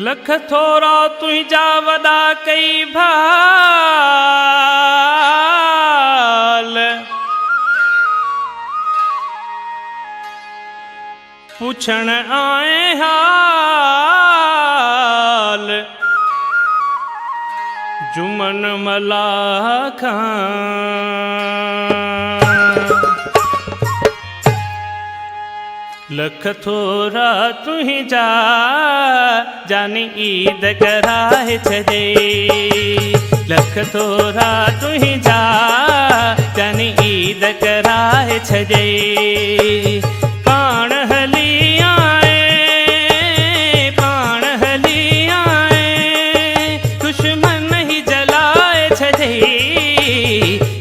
लख थोरा तुंहिंजा वॾा कई भाल, पुछण आए हाल जुमन मलाह खां। लख थोरा तुंहिंजा जानी ईद कराए छॾे, लख थोरा तुंहिंजा जानी ईद कराए छॾे। पाण हली आए, पाण हली आए, दुश्मन ही जलाए छॾे।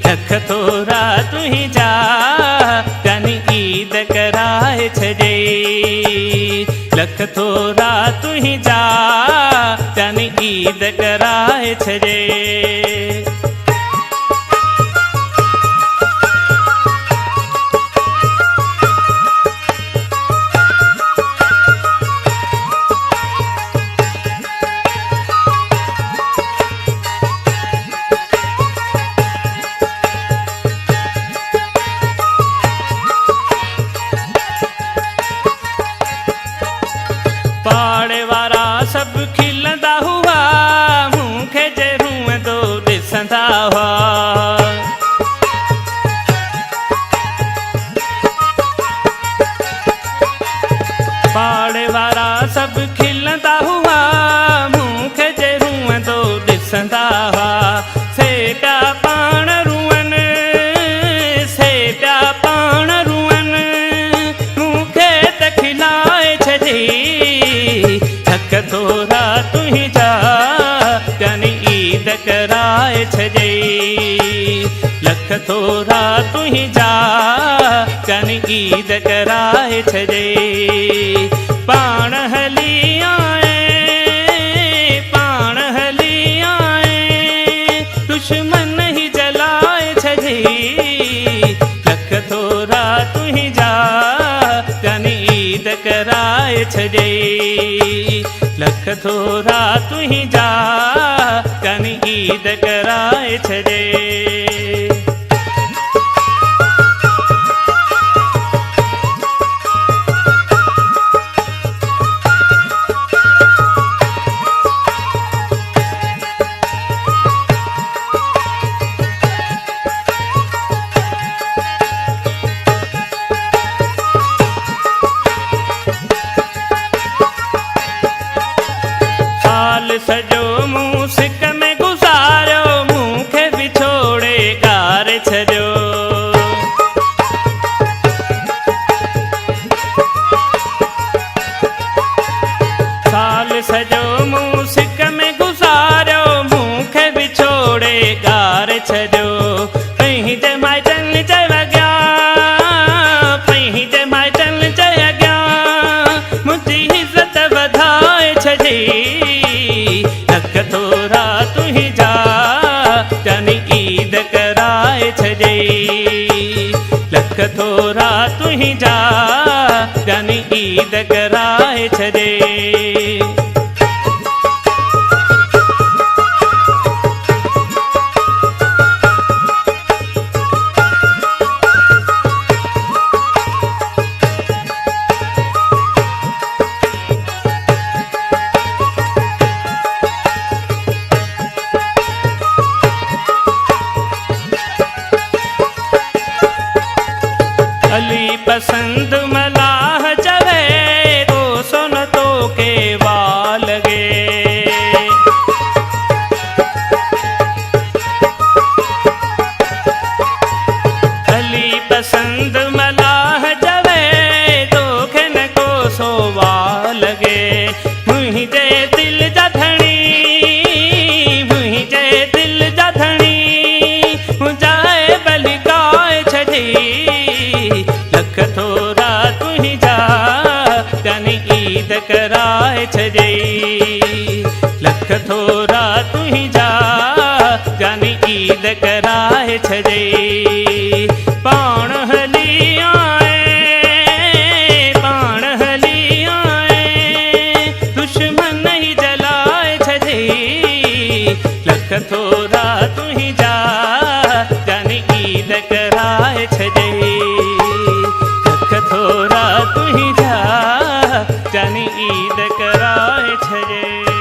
लख थोरा तुंहिंजा जानी ईद कराए छॾे, लख थोरा तुंहिंजा जानी ईद कराए छॾे। पाड़े वारा सब खिलंदा हुआ, मूंखे जे रूह दो ॾिसंदा हुआ। पाड़े वारा सब खिलंदा हुआ, मूंखे जे रूह दो ॾिसंदा हुआ। से पिया पाण रूअन, से पिया पाण रूअन, मूंखे त खिलाए छॾी। लख थोरा तुंहिंजा जानी ईद कराए छॾे, लख थोरा तुंहिंजा जानी ईद कराए छॾे। पाण हली आए, पाण हली आए, दुश्मन ही जलाए छॾे। लख थोरा तुंहिंजा जानी ईद कराए छॾे, लख थोरा तुंहिंजा जानी ईद कराए छॾे। साल सॼो मूं सिक में गुज़ारियो, मूंखे विछोड़े ॻारे छॾियो। साल सॼो मूं सिक में गुज़ारियो, मूंखे विछोड़े ॻारे छॾियो। पंहिंजे माइटनि जे अॻियां, पंहिंजे माइटनि जे अॻियां मुंहिंजी इज़त वधाए छॾी। लख थोरा तुंहिंजा जानी ईद कराए छॾे, लख थोरा तुंहिंजा जानी ईद कराए छॾे। अली पसंद मलाह चवे, तो सुन तो के वाल गे। अली पसंद मलाह चवे, तो खेन को सो वाल गे। मुंहिंजे दिल जा धणी, मुंहिंजे दिल जा धणी, मुंहिंजाए बलि गाए छॾी। लख थोरा तुंहिंजा जानी ईद कराए छॾे, लख थोरा तुंहिंजा जानी ईद कराए छॾे। पाण हली आए, पाण हली आए, दुश्मन ही जल कराए छे।